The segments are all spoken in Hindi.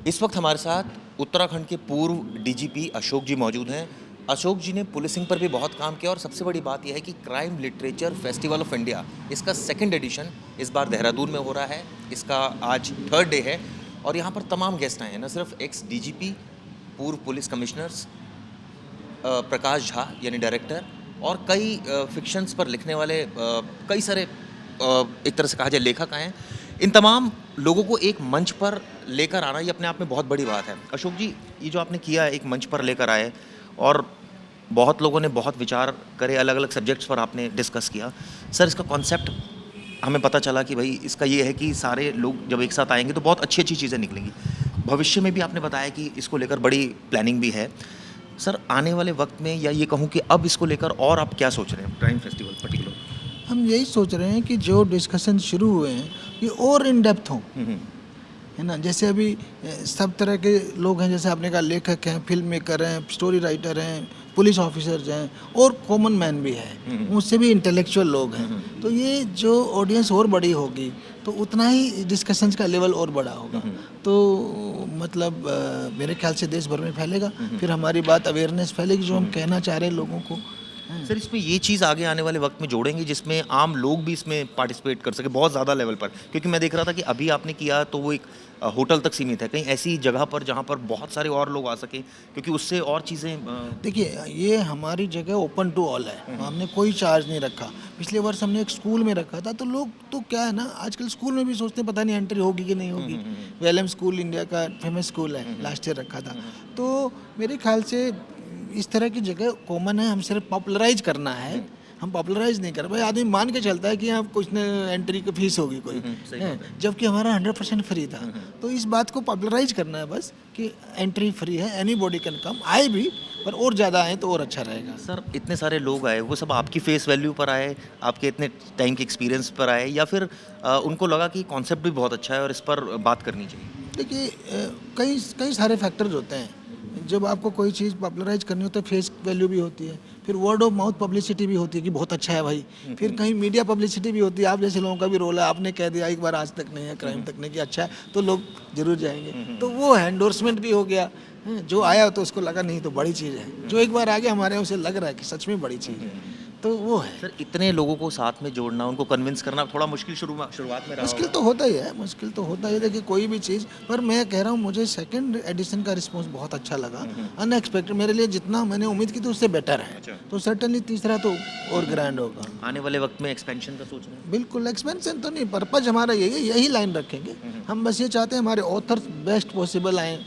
इस वक्त हमारे साथ उत्तराखंड के पूर्व डीजीपी अशोक जी मौजूद हैं। अशोक जी ने पुलिसिंग पर भी बहुत काम किया और सबसे बड़ी बात यह है कि crime literature festival of India इसका सेकंड एडिशन इस बार देहरादून में हो रहा है। इसका आज थर्ड डे है और यहाँ पर तमाम गेस्ट आए हैं, न सिर्फ एक्स डीजीपी, पूर्व पुलिस कमिश्नर्स, प्रकाश झा यानी डायरेक्टर और कई फिक्शंस पर लिखने वाले कई सारे एक तरह से कहा जाए लेखक आए हैं। इन तमाम लोगों को एक मंच पर लेकर आना ये अपने आप में बहुत बड़ी बात है। अशोक जी, ये जो आपने किया है, एक मंच पर लेकर आए और बहुत लोगों ने बहुत विचार करे, अलग अलग सब्जेक्ट्स पर आपने डिस्कस किया। सर, इसका कॉन्सेप्ट हमें पता चला कि भाई इसका ये है कि सारे लोग जब एक साथ आएंगे तो बहुत अच्छी अच्छी चीज़ें निकलेंगी। भविष्य में भी आपने बताया कि इसको लेकर बड़ी प्लानिंग भी है। सर, आने वाले वक्त में या ये कहूँ कि अब इसको लेकर और आप क्या सोच रहे हैं क्राइम फेस्टिवल पर्टिकुलर? हम यही सोच रहे हैं कि जो डिस्कशन शुरू हुए हैं ये और इन डेप्थ हों, है ना। जैसे अभी सब तरह के लोग हैं, जैसे आपने कहा लेखक हैं, फिल्म मेकर हैं, स्टोरी राइटर हैं, पुलिस ऑफिसर्स हैं और कॉमन मैन भी हैं, उससे भी इंटेलेक्चुअल लोग हैं। तो ये जो ऑडियंस और बड़ी होगी तो उतना ही डिस्कशंस का लेवल और बड़ा होगा। तो मतलब मेरे ख्याल से देश भर में फैलेगा, फिर हमारी बात अवेयरनेस फैलेगी जो हम कहना चाह रहे हैं लोगों को। सर, इसमें ये चीज़ आगे आने वाले वक्त में जोड़ेंगे जिसमें आम लोग भी इसमें पार्टिसिपेट कर सके बहुत ज़्यादा लेवल पर, क्योंकि मैं देख रहा था कि अभी आपने किया तो वो एक होटल तक सीमित है, कहीं ऐसी जगह पर जहाँ पर बहुत सारे और लोग आ सकें, क्योंकि उससे और चीज़ें देखिए, ये हमारी जगह ओपन टू ऑल है, हमने कोई चार्ज नहीं रखा। पिछले वर्ष हमने एक स्कूल में रखा था, तो लोग तो क्या है ना, आजकल स्कूल में भी सोचते हैं पता नहीं एंट्री होगी कि नहीं होगी। वेलम स्कूल इंडिया का फेमस स्कूल है, लास्ट ईयर रखा था। तो मेरे ख्याल से इस तरह की जगह कॉमन है, हम सिर्फ पॉपुलराइज करना है। हम पॉपुलराइज नहीं कर भाई, आदमी मान के चलता है कि यहाँ कुछ न एंट्री की फीस होगी कोई, जबकि हमारा 100% फ्री था। तो इस बात को पॉपुलराइज करना है बस कि एंट्री फ्री है, एनी बॉडी कैन कम, आए भी पर और ज़्यादा आए तो और अच्छा रहेगा। सर, इतने सारे लोग आए, वो सब आपकी फेस वैल्यू पर आए, आपके इतने टाइम के एक्सपीरियंस पर आए, या फिर उनको लगा कि कॉन्सेप्ट भी बहुत अच्छा है और इस पर बात करनी चाहिए? देखिए, कई कई सारे फैक्टर्स होते हैं। जब आपको कोई चीज़ पॉपुलराइज करनी हो तो फेस वैल्यू भी होती है, फिर वर्ड ऑफ माउथ पब्लिसिटी भी होती है कि बहुत अच्छा है भाई, फिर कहीं मीडिया पब्लिसिटी भी होती है। आप जैसे लोगों का भी रोल है, आपने कह दिया एक बार आज तक नहीं है, क्राइम तक नहीं कि अच्छा है, तो लोग जरूर जाएंगे। तो वो है एंडोर्समेंट भी हो गया, जो आया तो उसको लगा नहीं तो बड़ी चीज़ है, जो एक बार आगे हमारे उसे लग रहा है कि सच में बड़ी चीज़ है, तो वो है। सर, इतने लोगों को साथ में जोड़ना, उनको कन्विंस करना थोड़ा मुश्किल शुरुआत में रहा मुश्किल होगा। तो होता ही है, मुश्किल तो होता ही है। देखिए, कोई भी चीज़, पर मैं कह रहा हूँ मुझे सेकंड एडिशन का रिस्पांस बहुत अच्छा लगा, अनएक्सपेक्टेड। मेरे लिए जितना मैंने उम्मीद की थी उससे बेटर है। अच्छा। तो सर्टनली तीसरा तो और ग्रैंड होगा। आने वाले वक्त में एक्सपेंशन का सोच रहे हैं? बिल्कुल, एक्सपेंशन तो नहीं, पर्पज हमारा यही है, यही लाइन रखेंगे। हम बस ये चाहते हैं हमारे ऑथर्स बेस्ट पॉसिबल आएँ,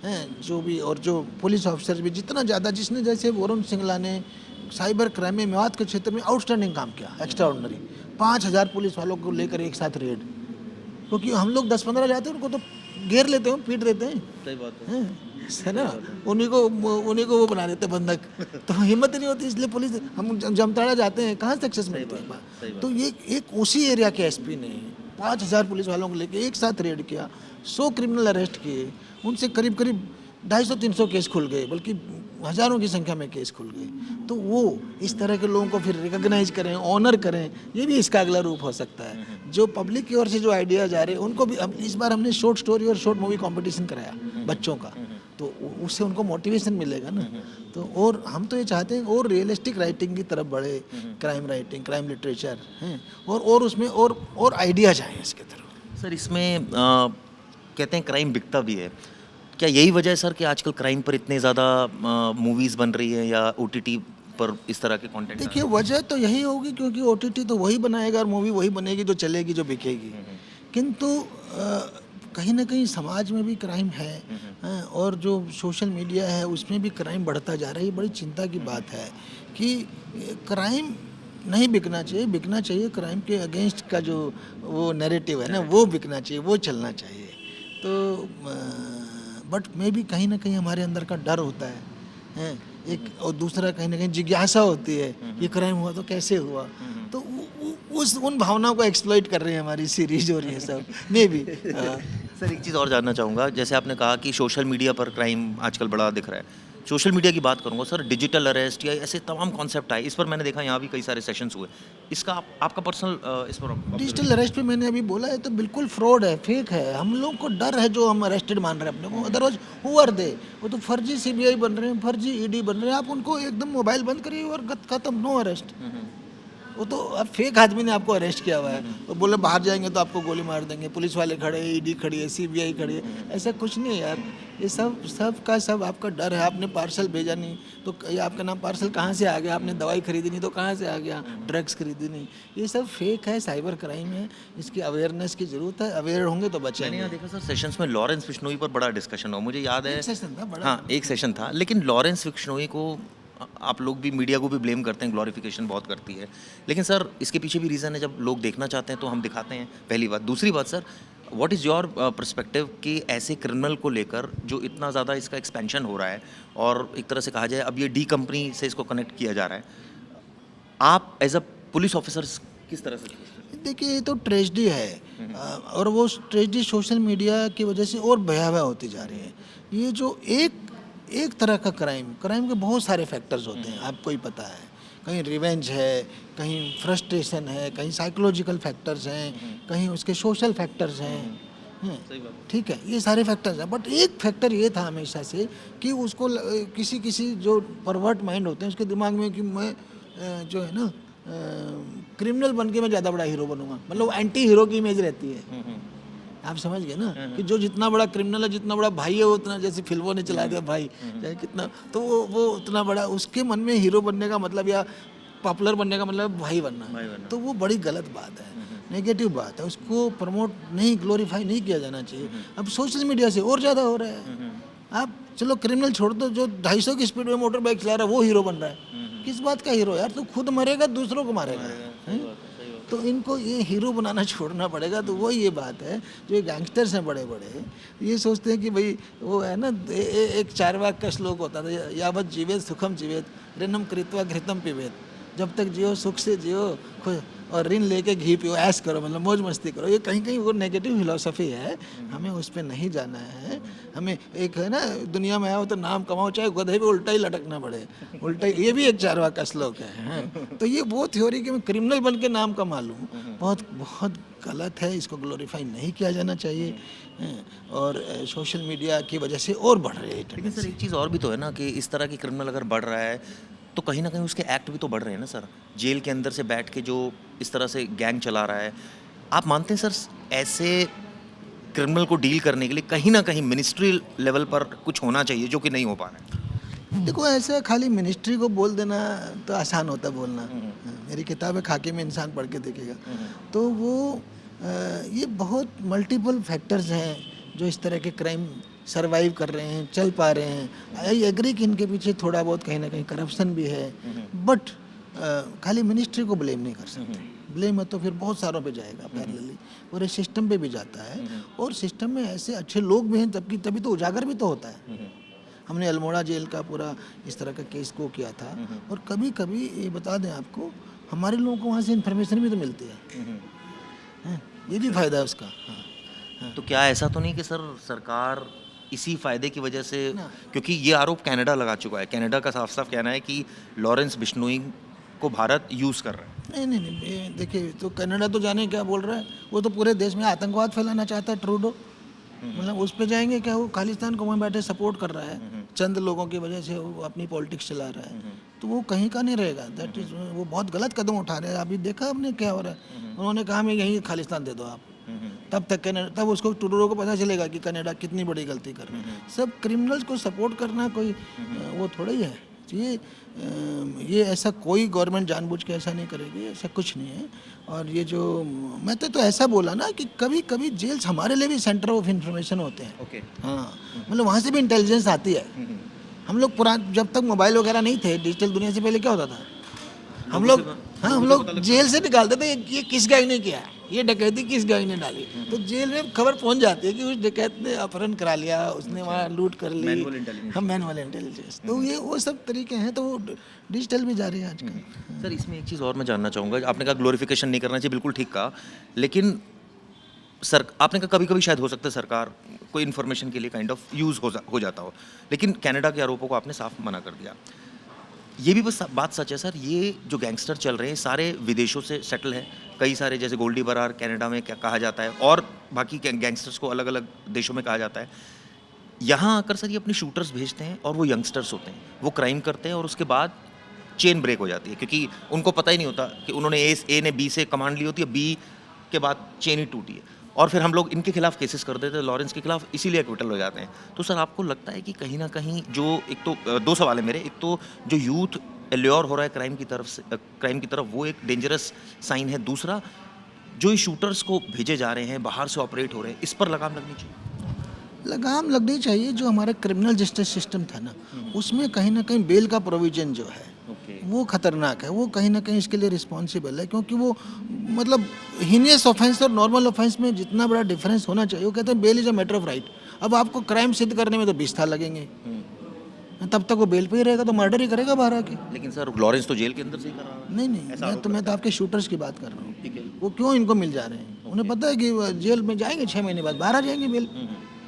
हैं जो भी, और जो पुलिस ऑफिसर भी जितना ज़्यादा, जिसने जैसे वरुण सिंगला ने साइबर क्राइम में मेवात के क्षेत्र में आउटस्टैंडिंग काम किया, एक्स्ट्राऑर्डिनरी, 5,000 पुलिस वालों को लेकर एक साथ रेड, क्योंकि हम लोग 10-15 जाते हैं उनको तो घेर लेते हैं, पीट देते हैं, सही बात है ना। उन्हीं को वो बना देते हैं बंधक, तो हिम्मत नहीं होती, इसलिए पुलिस, हम जमताड़ा जाते हैं, कहाँ सक्सेस मिलती है। तो ये एक उसी एरिया के एसपी ने 5,000 पुलिस वालों को लेकर एक साथ रेड किया, 100 क्रिमिनल अरेस्ट किए, उनसे करीब करीब 250-300 केस खुल गए, बल्कि हज़ारों की संख्या में केस खुल गए। तो वो इस तरह के लोगों को फिर रिकॉग्नाइज करें, ऑनर करें, ये भी इसका अगला रूप हो सकता है। जो पब्लिक की ओर से जो आइडियाज़ आ रहे हैं उनको भी, अब इस बार हमने शॉर्ट स्टोरी और शॉर्ट मूवी कंपटीशन कराया बच्चों का, तो उससे उनको मोटिवेशन मिलेगा ना। तो और हम तो ये चाहते हैं और रियलिस्टिक राइटिंग की तरफ बढ़े, क्राइम राइटिंग, क्राइम लिटरेचर हैं, और उसमें और आइडियाज आए इसके तरफ। सर, इसमें कहते हैं क्राइम बिकता भी है, क्या यही वजह है सर कि आजकल क्राइम पर इतने ज़्यादा मूवीज़ बन रही है या ओटीटी पर इस तरह के कंटेंट? देखिए, वजह तो यही होगी क्योंकि ओटीटी तो वही बनाएगा और मूवी वही बनेगी जो चलेगी, जो बिकेगी। किंतु कहीं ना कहीं समाज में भी क्राइम है, और जो सोशल मीडिया है उसमें भी क्राइम बढ़ता जा रहा है। ये बड़ी चिंता की बात है कि क्राइम नहीं बिकना चाहिए, बिकना चाहिए क्राइम के अगेंस्ट का जो वो नैरेटिव है ना, वो बिकना चाहिए, वो चलना चाहिए। तो बट मे भी कहीं ना कहीं हमारे अंदर का डर होता है, एक, और दूसरा कहीं ना कहीं जिज्ञासा होती है, ये क्राइम हुआ तो कैसे हुआ, तो उन भावनाओं को एक्सप्लॉइट कर रहे हैं हमारी सीरीज और ये सब मे भी। सर, एक चीज़ और जानना चाहूँगा, जैसे आपने कहा कि सोशल मीडिया पर क्राइम आजकल बड़ा दिख रहा है, सोशल मीडिया की बात करूंगा सर, डिजिटल अरेस्ट या ऐसे तमाम कॉन्सेप्ट आए, इस पर मैंने देखा यहाँ भी कई सारे सेशंस हुए, इसका आपका पर्सनल इस पर डिजिटल अरेस्ट पे मैंने अभी बोला है तो बिल्कुल फ्रॉड है, फेक है। हम लोग को डर है जो हम अरेस्टेड मान रहे हैं अपने को, अदरवाइज हु आर दे? वो तो फर्जी सीबीआई बन रहे हैं, फर्जी ईडी बन रहे हैं। आप उनको एकदम मोबाइल बंद करिए और खत्म, नो अरेस्ट। वो तो अब फेक आदमी ने आपको अरेस्ट किया हुआ है, तो बोले बाहर जाएंगे तो आपको गोली मार देंगे, पुलिस वाले खड़े हैं, ईडी खड़ी है, सीबीआई खड़ी है। ऐसा कुछ नहीं है यार, ये सब का सब आपका डर है। आपने पार्सल भेजा नहीं तो ये आपका नाम पार्सल कहाँ से आ गया? आपने दवाई खरीदी नहीं तो कहाँ से आ गया? ड्रग्स खरीदी नहीं, ये सब फेक है, साइबर क्राइम है। इसकी अवेयरनेस की जरूरत है, अवेयर होंगे तो मैंने बचेंगे। यहाँ देखा सर सेशंस में लॉरेंस बिश्नोई पर बड़ा डिस्कशन हुआ, मुझे याद है। एक सेशन था बड़ा। हाँ, एक सेशन था, लेकिन लॉरेंस बिश्नोई को आप लोग भी, मीडिया को भी ब्लेम करते हैं, ग्लोरिफिकेशन बहुत करती है, लेकिन सर इसके पीछे भी रीज़न है, जब लोग देखना चाहते हैं तो हम दिखाते हैं, पहली बात। दूसरी बात sir, what is your perspective कि ऐसे क्रिमिनल को लेकर जो इतना ज़्यादा इसका एक्सपेंशन हो रहा है और एक तरह से कहा जाए अब ये डी कंपनी से इसको कनेक्ट किया जा रहा है, आप एज अ पुलिस ऑफिसर किस तरह से सोचते हैं? देखिए, ये तो ट्रेजडी है और वो ट्रेजडी सोशल मीडिया की वजह से और भयावह होती जा रही है। ये जो एक तरह का क्राइम के बहुत सारे फैक्टर्स होते हैं, आपको ही पता है। कहीं रिवेंज है, कहीं फ्रस्ट्रेशन है, कहीं साइकोलॉजिकल फैक्टर्स हैं, कहीं उसके सोशल फैक्टर्स हैं। ठीक है, ये सारे फैक्टर्स हैं, बट एक फैक्टर ये था हमेशा से कि उसको किसी जो परवर्ट माइंड होते हैं उसके दिमाग में कि मैं जो है ना क्रिमिनल बन के मैं ज़्यादा बड़ा हीरो बनूंगा, मतलब एंटी हीरो की इमेज रहती है। आप समझ गए ना कि जो जितना बड़ा क्रिमिनल है, जितना बड़ा भाई है, वो उतना, जैसे फिल्मों ने चला दिया भाई, चाहे कितना, तो वो उतना बड़ा, उसके मन में हीरो बनने का मतलब या पॉपुलर बनने का मतलब भाई बनना। तो वो बड़ी गलत बात है, नेगेटिव बात है, उसको प्रमोट नहीं, ग्लोरीफाई नहीं किया जाना चाहिए। अब सोशल मीडिया से और ज़्यादा हो रहा है। आप चलो क्रिमिनल छोड़ दो, जो 250 की स्पीड में मोटर बाइक चला रहा है वो हीरो बन रहा है। किस बात का हीरो यार? तो खुद मरेगा, दूसरों को मारेगा, हैं? तो इनको ये हीरो बनाना छोड़ना पड़ेगा। तो वो ये बात है, जो गैंगस्टर्स हैं बड़े बड़े, ये सोचते हैं कि भाई वो है ना, एक चारवाक का श्लोक होता था, यावत जीवेत सुखम जीवेत ऋणम कृत्वा घृतम पिबेत। जब तक जियो सुख से जियो, और ऋण लेके घी पियो, ऐश करो, मतलब मौज मस्ती करो। ये कहीं कहीं वो नेगेटिव फिलॉसफी है, हमें उस पर नहीं जाना है। हमें एक है ना, दुनिया में आओ तो नाम कमाओ, चाहे गधे पे उल्टा ही लटकना पड़े, उल्टा ही, ये भी एक चारवाक का श्लोक है। तो ये वो थ्योरी कि मैं क्रिमिनल बन के नाम कमा लूँ, बहुत बहुत गलत है। इसको ग्लोरीफाई नहीं किया जाना चाहिए, और सोशल मीडिया की वजह से और बढ़ रही है। लेकिन सर एक चीज़ और भी तो है ना कि इस तरह की क्रिमिनल अगर बढ़ रहा है तो कहीं ना कहीं उसके एक्ट भी तो बढ़ रहे हैं ना सर। जेल के अंदर से बैठ के जो इस तरह से गैंग चला रहा है, आप मानते हैं सर ऐसे क्रिमिनल को डील करने के लिए कहीं ना कहीं मिनिस्ट्री लेवल पर कुछ होना चाहिए, जो कि नहीं हो पा रहा है? देखो, ऐसा खाली मिनिस्ट्री को बोल देना तो आसान होता है बोलना। मेरी किताब है खाकी में इंसान पढ़ के देखेगा, तो वो ये बहुत मल्टीपल फैक्टर्स हैं जो इस तरह के क्राइम सरवाइव कर रहे हैं, चल पा रहे हैं। आई एग्री कि इनके पीछे थोड़ा बहुत कहीं ना कहीं करप्शन भी है, बट खाली मिनिस्ट्री को ब्लेम नहीं कर सकते। ब्लेम है तो फिर बहुत सारों पे जाएगा पैरेलली, पूरे सिस्टम पे भी जाता है, और सिस्टम में ऐसे अच्छे लोग भी हैं, तभी तो उजागर भी तो होता है। हमने अल्मोड़ा जेल का पूरा इस तरह का केस को किया था, और कभी कभी ये बता दें आपको, हमारे लोगों को वहाँ से इन्फॉर्मेशन भी तो मिलती है, ये भी फ़ायदा है उसका। तो क्या ऐसा तो नहीं कि सर सरकार इसी फायदे की वजह से, क्योंकि ये आरोप कनाडा लगा चुका है, कनाडा का साफ साफ कहना है कि लॉरेंस बिश्नोई को भारत यूज़ कर रहा है। नहीं, देखिए, तो कनाडा तो जाने क्या बोल रहा है, वो तो पूरे देश में आतंकवाद फैलाना चाहता है, ट्रूडो। मतलब उस पे जाएंगे क्या? वो खालिस्तान को वहाँ बैठे सपोर्ट कर रहा है, चंद लोगों की वजह से वो अपनी पॉलिटिक्स चला रहा है, तो वो कहीं का नहीं रहेगा। दैट इज, वो बहुत गलत कदम उठा रहे हैं। अभी देखा आपने क्या हो रहा है? उन्होंने कहा मैं यहीं खालिस्तान दे दो आप, तब उसको ट्रूडो को पता चलेगा कि कनाडा कितनी बड़ी गलती कर रहा है। सब क्रिमिनल्स को सपोर्ट करना कोई वो थोड़ा ही है। ये ऐसा कोई गवर्नमेंट जानबूझ के ऐसा नहीं करेगी, ऐसा कुछ नहीं है। और ये जो मैं तो ऐसा बोला ना कि कभी कभी जेल्स हमारे लिए भी सेंटर ऑफ इंफॉर्मेशन होते हैं। ओके। हाँ, मतलब वहाँ से भी इंटेलिजेंस आती है। हम लोग जब तक मोबाइल वगैरह नहीं थे, डिजिटल दुनिया से पहले क्या होता था, हम लोग जेल से निकालते थे ये किस गाय ने किया, ये डकैती किस गाय ने डाली, तो जेल में खबर पहुंच जाती है कि उस डकैत ने अपहरण करा लिया, उसने वहाँ लूट कर ली। हम मैनुअल इंटेलिजेंस, तो ये वो सब तरीके हैं, तो वो डिजिटल भी जा रही है आजकल। सर इसमें एक चीज़ और मैं जानना चाहूँगा, आपने कहा ग्लोरिफिकेशन नहीं करना चाहिए, बिल्कुल ठीक कहा, लेकिन सर आपने कहा कभी कभी शायद हो सकता है सरकार कोई इन्फॉर्मेशन के लिए काइंड ऑफ यूज़ हो जाता हो, लेकिन कनाडा के आरोपों को आपने साफ मना कर दिया। ये भी बस बात सच है सर, ये जो गैंगस्टर चल रहे हैं सारे विदेशों से सेटल हैं, कई सारे जैसे गोल्डी बरार कनाडा में क्या कहा जाता है और बाकी गैंगस्टर्स को अलग अलग देशों में कहा जाता है। यहाँ आकर सर ये अपने शूटर्स भेजते हैं और वो यंगस्टर्स होते हैं, वो क्राइम करते हैं और उसके बाद चेन ब्रेक हो जाती है, क्योंकि उनको पता ही नहीं होता कि उन्होंने ए ने बी से कमांड ली होती है, बी के बाद चेन ही टूटी है और फिर हम लोग इनके खिलाफ केसेस कर देते हैं, लॉरेंस के खिलाफ, इसीलिए एक्विटल हो जाते हैं। तो सर आपको लगता है कि कहीं ना कहीं जो एक तो दो सवाल है मेरे, एक तो जो यूथ एल्योर हो रहा है क्राइम की तरफ वो एक डेंजरस साइन है, दूसरा जो ये शूटर्स को भेजे जा रहे हैं बाहर से ऑपरेट हो रहे हैं, इस पर लगाम लगनी चाहिए। लगाम लगनी चाहिए। जो हमारा क्रिमिनल जस्टिस सिस्टम था ना, उसमें कहीं ना कहीं बेल का प्रोविजन जो है वो खतरनाक है, वो कहीं ना कहीं इसके लिए रिस्पॉन्सिबल है, क्योंकि वो मतलब हीनियस ऑफेंस और नॉर्मल ऑफेंस में जितना बड़ा डिफरेंस होना चाहिए, वो कहते हैं bail is a matter of right. अब आपको क्राइम सिद्ध करने में तो 20 साल लगेंगे, तब तक वो बेल पे ही रहेगा, तो मर्डर ही करेगा बाहर आके। लेकिन सर लॉरेंस तो जेल के अंदर से ही कर रहा है। नहीं, मैं तो आपके शूटर्स की बात कर रहा हूँ। वो क्यों इनको मिल जा रहे हैं? उन्हें पता है कि वो जेल में जाएंगे 6 महीने बाद बाहर आ जाएंगे बेल।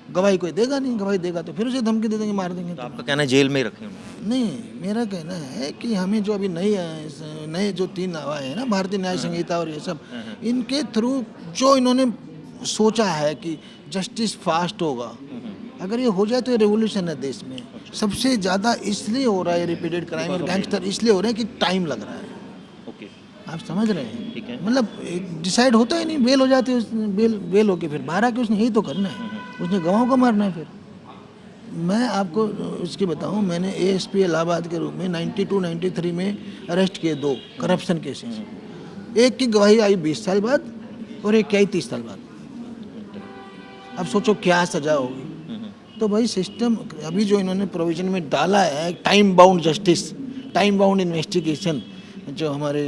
गवाही कोई देगा नहीं, गवाही देगा तो फिर उसे धमकी दे देंगे, मार देंगे। तो आपका कहना है जेल में ही रखें उन्हें? नहीं, मेरा कहना है कि हमें जो अभी नए जो 3 आए हैं ना, भारतीय न्याय संहिता और ये सब, इनके थ्रू जो इन्होंने सोचा है कि जस्टिस फास्ट होगा, अगर ये हो जाए तो ये रेवोल्यूशन है देश में। सबसे ज़्यादा इसलिए हो रहा है रिपीटेड क्राइम और गैंगस्टर इसलिए हो रहे हैं कि टाइम लग रहा है। ओके, आप समझ रहे हैं? ठीक है। मतलब डिसाइड होता ही नहीं, बेल हो जाती है, बेल होके फिर बाहर आके उसने यही तो करना है, उसने गवाहों को मारना है। फिर मैं आपको इसकी बताऊं, मैंने एएसपी इलाहाबाद के रूप में 92-93 में अरेस्ट किए 2 करप्शन केसेस। एक की गवाही आई 20 साल बाद और एक की आई 30 साल बाद। अब सोचो क्या सजा होगी। तो भाई सिस्टम अभी जो इन्होंने प्रोविजन में डाला है, time bound justice, time bound investigation, जो हमारे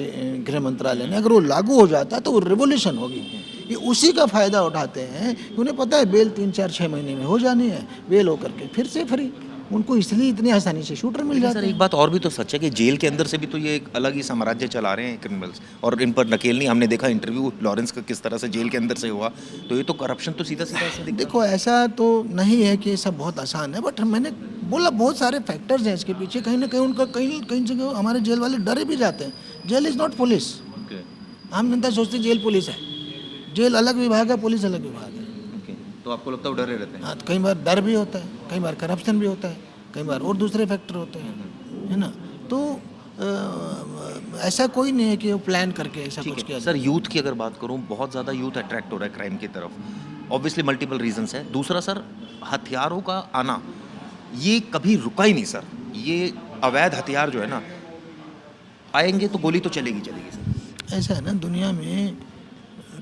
गृह मंत्रालय ने, अगर वो लागू हो जाता तो वो रिवोल्यूशन होगी। ये उसी का फ़ायदा उठाते हैं, उन्हें पता है बेल 3-4-6 महीने में हो जानी है, बेल होकर के फिर से फ्री। उनको इसलिए इतनी आसानी से शूटर मिल जाते सर हैं। एक बात और भी तो सच है कि जेल के अंदर से भी तो ये एक अलग ही साम्राज्य चला रहे हैं क्रिमिनल्स, और इन पर नकेल नहीं। हमने देखा इंटरव्यू लॉरेंस का किस तरह से जेल के अंदर से हुआ, तो ये तो करप्शन तो सीधा सीधा ऐसे दिखता है। देखो, ऐसा तो नहीं है कि ये सब बहुत आसान है, बट मैंने बोला बहुत सारे फैक्टर्स हैं इसके पीछे। कहीं ना कहीं उनका कहीं जगह हमारे जेल वाले डरे भी जाते हैं। Jail is not police. आम जनता सोचती है जेल पुलिस है, जेल अलग विभाग है, पुलिस अलग विभाग है। तो आपको लगता है वो डरे रहते हैं? हाँ, तो कई बार डर भी होता है, कई बार करप्शन भी होता है, कई बार और दूसरे फैक्टर होते हैं, है ना। तो ऐसा कोई नहीं है कि वो प्लान करके ऐसा कुछ किया। सर यूथ की अगर बात करूं, बहुत ज़्यादा यूथ अट्रैक्ट हो रहा है क्राइम की तरफ, ऑब्वियसली मल्टीपल रीजंस है। दूसरा सर, हथियारों का आना ये कभी रुका ही नहीं सर। ये अवैध हथियार जो है ना, आएंगे तो गोली तो चलेगी सर। ऐसा है ना, दुनिया में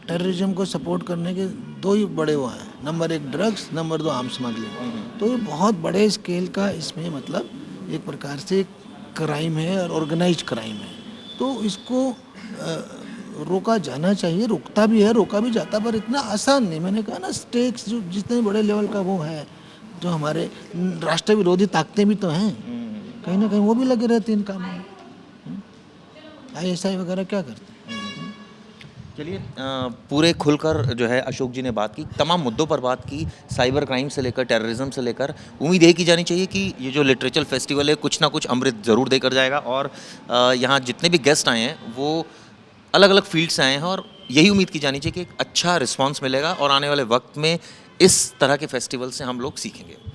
टेररिज्म को सपोर्ट करने के 2 ही बड़े वो हैं, number 1 drugs, number 2 arms smuggling. तो ये बहुत बड़े स्केल का इसमें मतलब एक प्रकार से क्राइम है और ऑर्गेनाइज्ड क्राइम है। तो इसको रोका जाना चाहिए, रुकता भी है, रोका भी जाता, पर इतना आसान नहीं। मैंने कहा ना, स्टेक्स जो जितने बड़े लेवल का वो है, जो हमारे राष्ट्र विरोधी ताकतें भी तो हैं, कहीं ना कहीं वो भी लगे रहते हैं इन कामों में। ISI वगैरह क्या करते हैं? चलिए, पूरे खुलकर जो है अशोक जी ने बात की, तमाम मुद्दों पर बात की, साइबर क्राइम से लेकर टेररिज्म से लेकर। उम्मीद यही की जानी चाहिए कि ये जो लिटरेचर फेस्टिवल है कुछ ना कुछ अमृत ज़रूर देकर जाएगा, और यहाँ जितने भी गेस्ट आए हैं वो अलग अलग फील्ड से आए हैं, और यही उम्मीद की जानी चाहिए कि एक अच्छा रिस्पॉन्स मिलेगा और आने वाले वक्त में इस तरह के फेस्टिवल से हम लोग सीखेंगे।